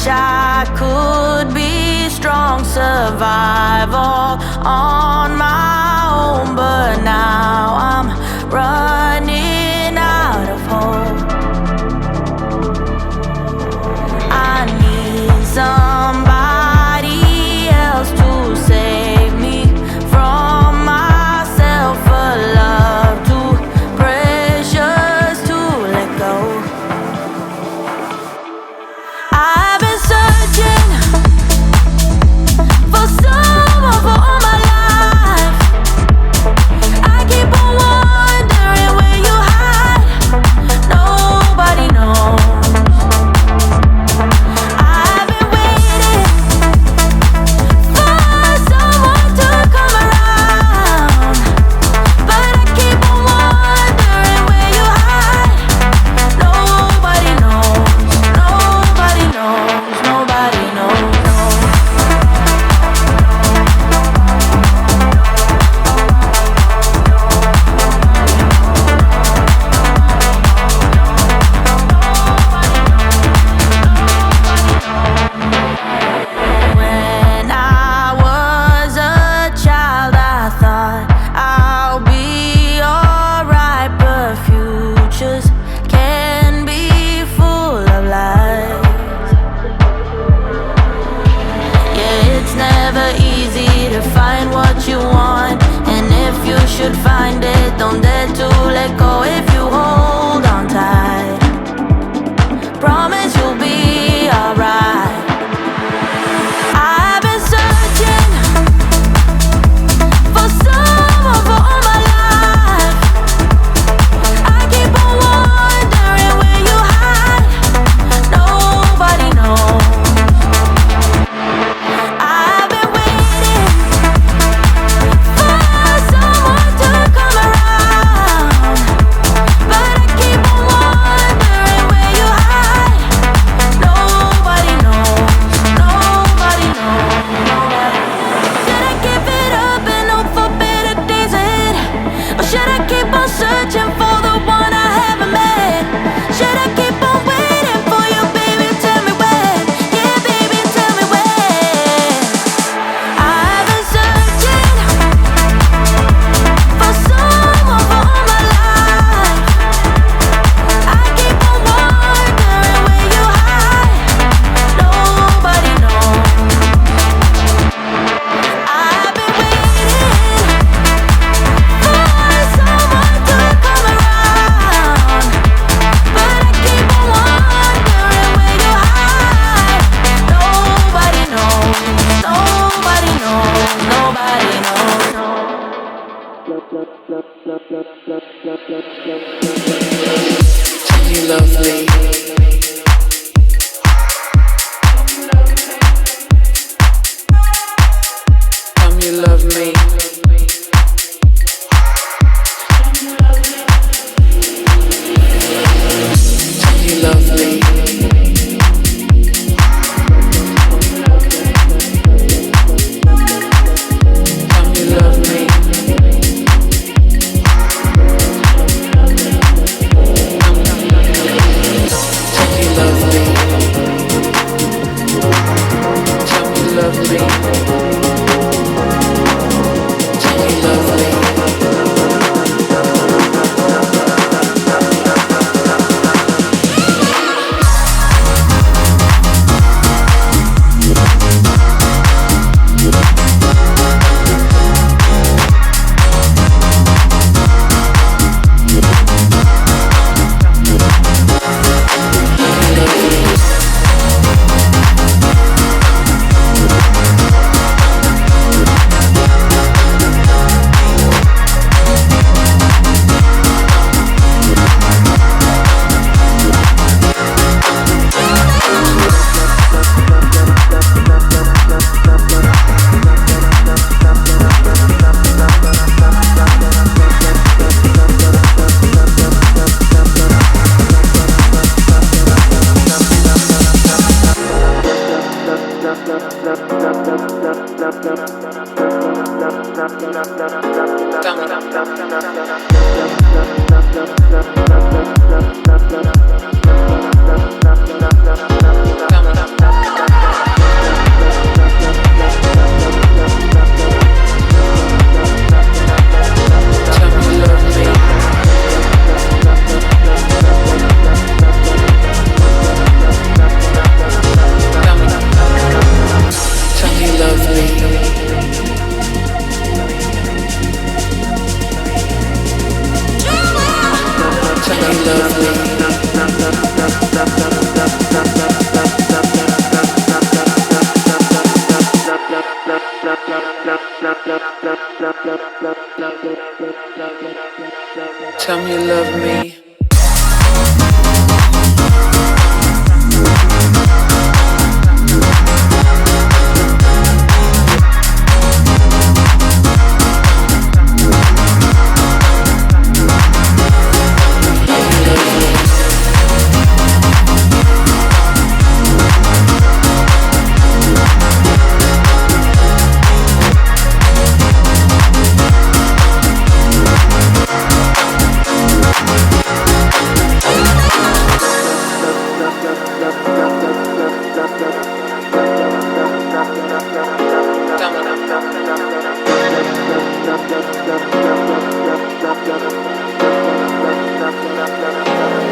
I could be strong, survival on my own, but now I'm running out of hope. I need somebody else to save me from myself, a love too precious to let go. I've been searching for someone for all my life. I keep on wondering where you hide. Nobody knows. I've been waiting for someone to come around, but I keep on wondering where you hide. Nobody knows. Nobody knows. Nobody knows. When I was a child, I thought I'll be alright, but futures can be full of lies. Yeah, it's never easy to find what you want, and if you should find it, don't dare to let go. If you hold on tight, promise you'll be alright. I've been searching for someone for all my life. I keep on wondering where you hide. Nobody knows. I've been waiting for someone to come around, but I keep on wondering where you hide. Nobody knows. Nobody knows. Should I give it up and hope for better days ahead, or should I keep on searching for the one I haven't met? Should I keep on waiting for you, baby? Tell me when. Yeah, baby, tell me when. I've been searching for someone for all my life. I keep on wondering where you hide. Nobody knows. I've been waiting for someone to come around, but I keep on wondering where you hide. Nobody knows. Nobody knows. Nobody knows. Tell me lovely. Tell me love me. Tell me lovely. Tell me love me. Tell me love me. Tell me love me. Tell me love me. Tell me you love me.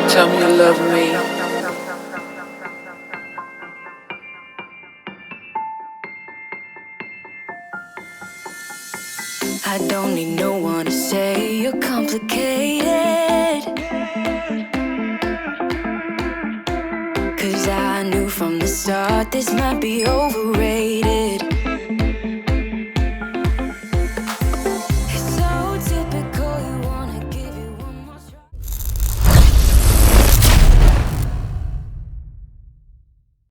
Tell me you love me. I don't need no one to say you're complicated, 'cause I knew from the start this might be overrated.